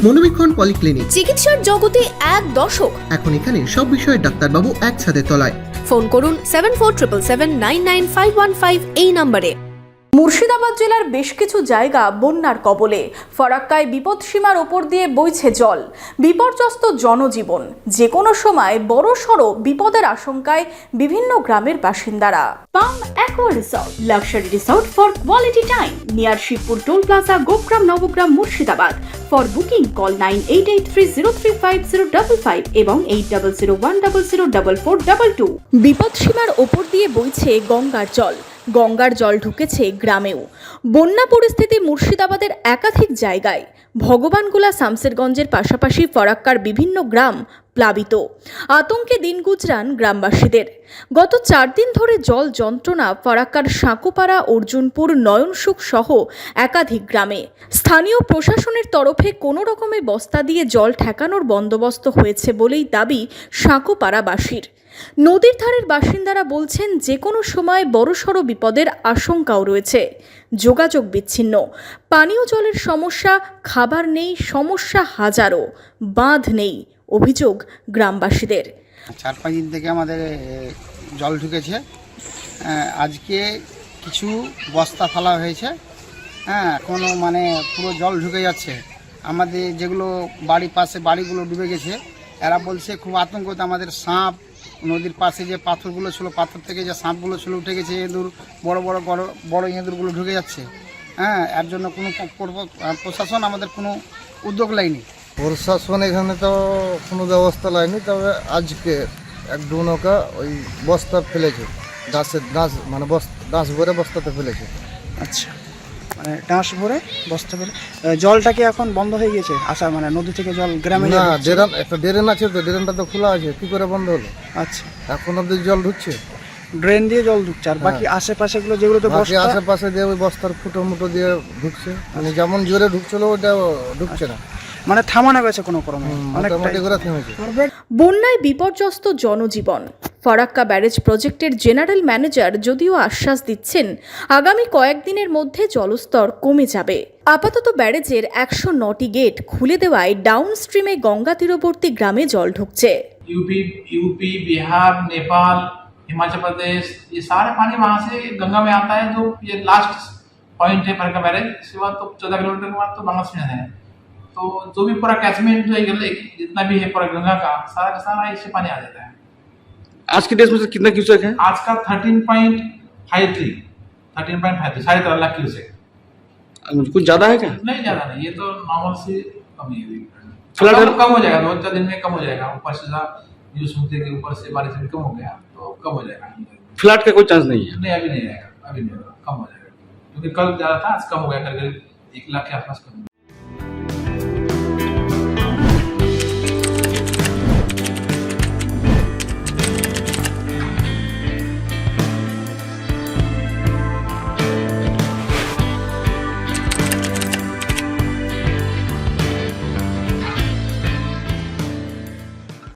মনোবীক্ষণ polyclinic, চিকিৎসার জগতে এক দশক। এখন এখানে সব বিষয়ে ডাক্তারবাবু এক ছাদের তলায়। ফোন করুন 7477799515 এই নম্বরে। মুর্শিদাবাদ জেলার বেশ কিছু জায়গা বন্যার কবলে। ফরাক্কায় বিপদসীমার ওপর দিয়ে বইছে জল। বিপর্যস্ত জনজীবন। যে কোনো সময় বড়সড় বিপদের আশঙ্কায় বিভিন্ন গ্রামের বাসিন্দারা। Palm aqua resort, luxury resort for quality time near Shibpur toll plaza, Gopgram, Nabagram, Murshidabad. For booking call 9883035055 এবং 8001004422। বিপদসীমার ওপর দিয়ে বইছে গঙ্গার জল। গঙ্গার জল ঢুকেছে গ্রামেও। বন্যা পরিস্থিতি মুর্শিদাবাদের একাধিক জায়গায়। ভগবানগোলা, শামসেরগঞ্জের পাশাপাশি ফরাক্কার বিভিন্ন গ্রাম প্লাবিত। আতঙ্কে দিন গুজরান গ্রামবাসীদের। গত 4 দিন ধরে জল যন্ত্রণা ফরাক্কার সাঁকোপাড়া, অর্জুনপুর, নয়নসুখ সহ একাধিক গ্রামে। স্থানীয় প্রশাসনের তরফে কোনো রকমে বস্তা দিয়ে জল ঠেকানোর বন্দোবস্ত হয়েছে বলেই দাবি সাঁকোপাড়াবাসীর। নদীর ধারের বাসিন্দারা বলছেন যে কোনো সময় বড়সড় বিপদের আশঙ্কাও রয়েছে। যোগাযোগ বিচ্ছিন্ন, পানীয় জলের সমস্যা, খাবার নেই, সমস্যা হাজারো, বাঁধ নেই, অভিযোগ গ্রামবাসীদের। 4-5 দিন থেকে আমাদের জল ঢুকেছে। আজকে কিছু বস্তা ফেলা হয়েছে। এখনও মানে পুরো জল ঢুকে যাচ্ছে। আমাদের যেগুলো বাড়ির পাশে বাড়িগুলো ডুবে গেছে, এরা বলছে খুব আতঙ্কতে আমাদের সাপ, নদীর পাশে যে পাথরগুলো ছিল, পাথর থেকে যে সাপগুলো ছিল উঠে গেছে, ইঁদুর, বড় বড় বড় ইঁদুরগুলো ঢুকে যাচ্ছে। এর জন্য কোনো প্রশাসন আমাদের কোনো উদ্যোগ নেয়নি। প্রশাসন এখানে তো কোনো ব্যবস্থা নেয়নি, তবে আজকে এক দু নৌকা ওই বস্তা ফেলেছে, ডাঁশ মানে ডাঁশ ভরে বস্তাতে ফেলেছে। আচ্ছা, মানে ডাঁশ ভরে বস্তা ভরে। জলটা কি এখন বন্ধ হয়ে গেছে আসা, মানে নদী থেকে জল গ্রামে না, একটা ড্রেন আছে, তো ড্রেনটা তো খোলা আছে, কি করে বন্ধ হলো? আচ্ছা, এখন অব্দি জল ঢুকছে, ড্রেন দিয়ে জল ঢুকছে। আর বাকি আশেপাশেগুলো যেগুলোতে বস্তা, আশেপাশে দিয়ে ওই বস্তার ফুটো মুটো দিয়ে ঢুকছে, মানে যেমন জোরে ঢুকছিল ওটা ঢুকছে না, মানে থামানো গেছে কোনো ক্রমে, মোটামুটি করে থেমেছে। বন্যায় বিপর্যস্ত জনজীবন। ফরাক্কা ব্যারেজ প্রজেক্টের জেনারেল ম্যানেজার যদিও আশ্বাস দিচ্ছেন আগামী কয়েকদিনের মধ্যে জলস্তর কমে যাবে। আপাতত ব্যারেজের 109টি গেট খুলে দেওয়ায় ডাউন স্ট্রিমে গঙ্গা তীরবর্তী গ্রামে জল ঢুকছে। यूपी, बिहार, नेपाल, हिमाचल प्रदेश, ये सारे पानी वहाँ से गंगा में आता है। जो ये लास्ट पॉइंट है फरक्का बैरेज, इसके बाद तो 14 किलोमीटर के बाद तो बांग्लादेश में है। तो जो भी पूरा कैचमेंट जो है जितना भी है पूरा गंगा का सारा इससे पानी आ जाता है। आज की डेट में कितना क्यूसेक है? आज का 13.53 13.53 लाख क्यूसेक। कुछ ज्यादा है क्या? नहीं ज्यादा नहीं, ये तो नॉर्मल से कम ही है। फ्लड कम हो जाएगा, 2-4 दिन में कम हो जाएगा। ऊपर से जो सुनते के ऊपर से बारिश में कम हो गया तो कम हो जाएगा। फ्लड का कोई चांस नहीं है? नहीं, अभी नहीं आएगा, अभी नहीं होगा, कम हो जाएगा। क्योंकि कल ज्यादा था, आज कम हो गया, करीब 1 लाख के आसपास कम।